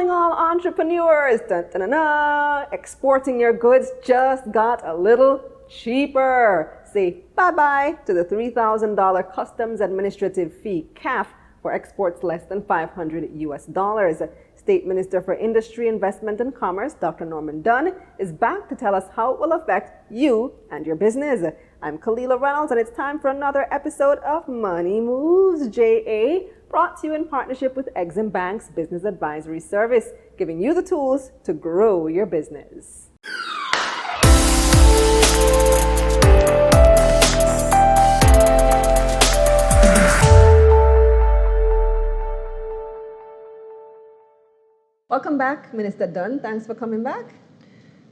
morning, all entrepreneurs. Dun, dun, dun, dun. Exporting your goods just got a little cheaper. Say bye-bye to the $3,000 customs administrative fee, CAF, for exports less than $500. State Minister for Industry, Investment and Commerce, Dr. Norman Dunn, is back to tell us how it will affect you and your business. I'm Kalila Reynolds, and it's time for another episode of Money Moves, JA, brought to you in partnership with Exim Bank's Business Advisory Service, giving you the tools to grow your business. Welcome back, Minister Dunn. Thanks for coming back.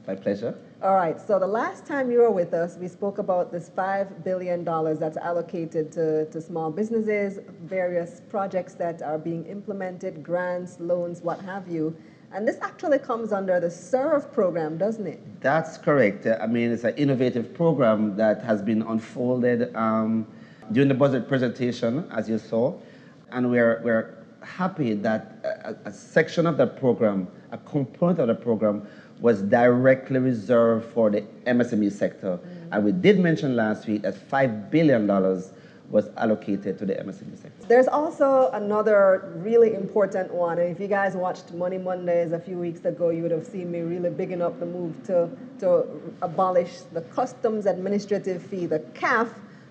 My pleasure. All right, so the last time you were with us, we spoke about this $5 billion that's allocated to small businesses, various projects that are being implemented, grants, loans, what have you. And this actually comes under the SERVE program, doesn't it? That's correct. I mean, it's an innovative program that has been unfolded during the budget presentation, as you saw. And we're happy that a section of that program, a component of the program, was directly reserved for the MSME sector. And we did mention last week that $5 billion was allocated to the MSME sector. There's also another really important one. And if you guys watched Money Mondays a few weeks ago, you would have seen me really bigging up the move to abolish the customs administrative fee, the CAF,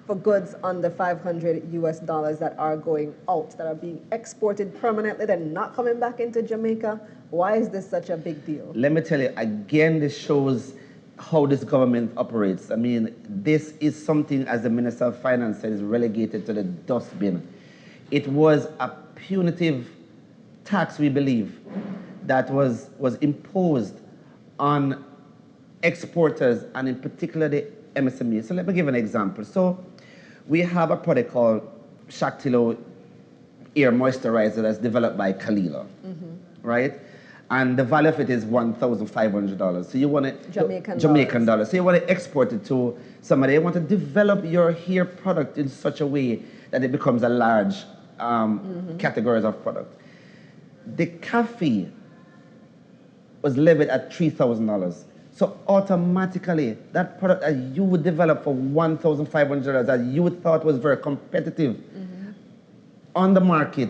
for goods under $500 that are going out, that are being exported permanently, they're not coming back into Jamaica. Why is this such a big deal? Let me tell you, again, this shows how this government operates. I mean, this is something, as the Minister of Finance said, is relegated to the dustbin. It was a punitive tax, we believe, that was imposed on exporters and in particular the MSME. So let me give an example. So we have a product called Shactilo Air Moisturizer that's developed by Kalila, right? And the value of it is $1,500. So you want it Jamaican dollars. So you want to export it to somebody. You want to develop your hair product in such a way that it becomes a large category of product. The CAF was levied at $3,000. So automatically, that product that you would develop for $1,500 that you thought was very competitive on the market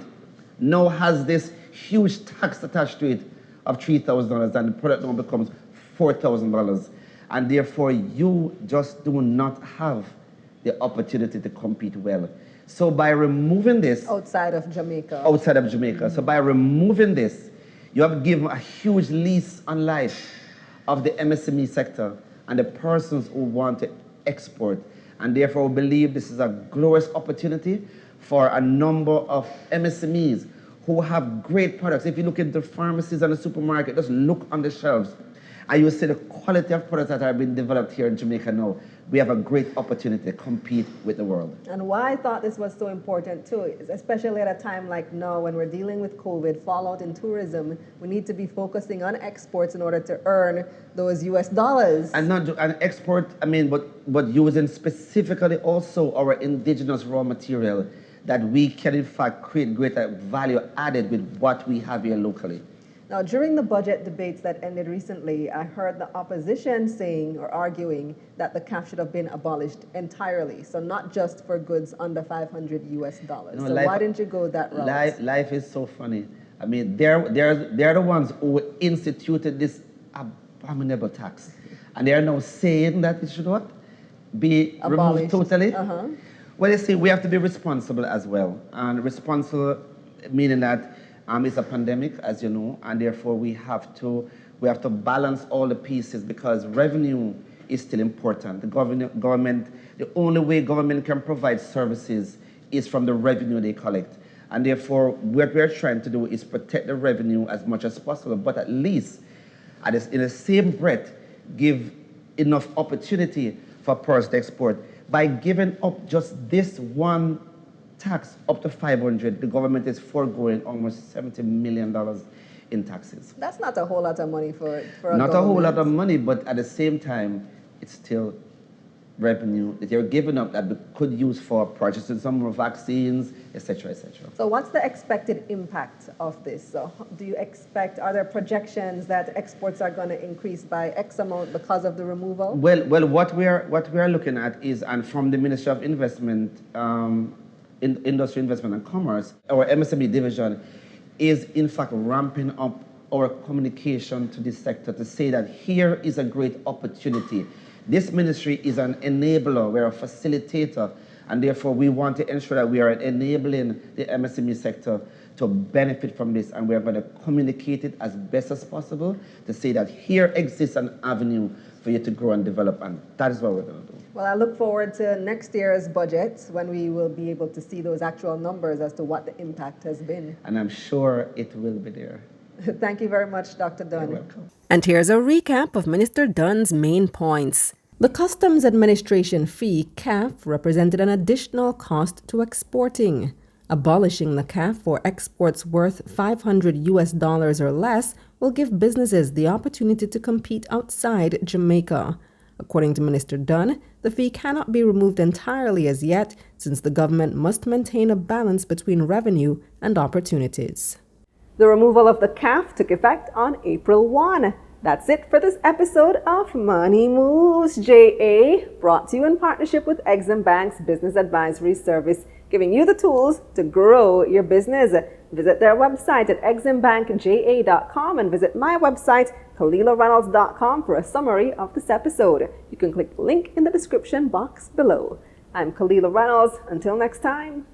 now has this huge tax attached to it of $3,000, and the product now becomes $4,000. And therefore, you just do not have the opportunity to compete well. So by removing this... Outside of Jamaica. So by removing this, you have given a huge lease on life of the MSME sector and the persons who want to export. And therefore, we believe this is a glorious opportunity for a number of MSMEs who have great products. If you look into pharmacies and the supermarket, just look on the shelves, and you see the quality of products that are being developed here in Jamaica now. We have a great opportunity to compete with the world. And why I thought this was so important too, is especially at a time like now when we're dealing with COVID, fallout in tourism, we need to be focusing on exports in order to earn those US dollars. And not an export, I mean, but using specifically also our indigenous raw material that we can in fact create greater value added with what we have here locally. Now, during the budget debates that ended recently, I heard the opposition saying or arguing that the CAF should have been abolished entirely. So not just for goods under $500 US. So why didn't you go that route? Life is so funny. I mean, they're the ones who instituted this abominable tax. And they are now saying that it should what? Be removed totally. Well, you see, we have to be responsible as well. And responsible meaning that it's a pandemic, as you know, and therefore we have to balance all the pieces because revenue is still important. The government, the only way government can provide services is from the revenue they collect. And therefore, what we're trying to do is protect the revenue as much as possible, but at least in the same breath, give enough opportunity for persons to export. By giving up just this one tax up to $500, the government is foregoing almost $70 million in taxes. That's not a whole lot of money for a Not government. a whole lot of money, but at the same time, it's still revenue that you're giving up that we could use for purchasing some more vaccines, etc., etc. So what's the expected impact of this? So are there projections that exports are going to increase by X amount because of the removal? Well, what we are looking at is, and from the Ministry of Investment, Industry, Investment and Commerce, our MSME division is in fact ramping up our communication to this sector to say that here is a great opportunity. This ministry is an enabler, we're a facilitator, and therefore we want to ensure that we are enabling the MSME sector to benefit from this, and we're going to communicate it as best as possible to say that here exists an avenue for you to grow and develop, and that is what we're going to do. Well, I look forward to next year's budget when we will be able to see those actual numbers as to what the impact has been. And I'm sure it will be there. Thank you very much, Dr. Dunn. You're welcome. And here's a recap of Minister Dunn's main points. The Customs Administration fee, CAF, represented an additional cost to exporting. Abolishing the CAF for exports worth $500 or less will give businesses the opportunity to compete outside Jamaica. According to Minister Dunn, the fee cannot be removed entirely as yet, since the government must maintain a balance between revenue and opportunities. The removal of the CAF took effect on April 1. That's it for this episode of Money Moves JA, brought to you in partnership with Exim Bank's Business Advisory Service, giving you the tools to grow your business. Visit their website at eximbankja.com and visit my website, KalilaReynolds.com, for a summary of this episode. You can click the link in the description box below. I'm Kalila Reynolds. Until next time.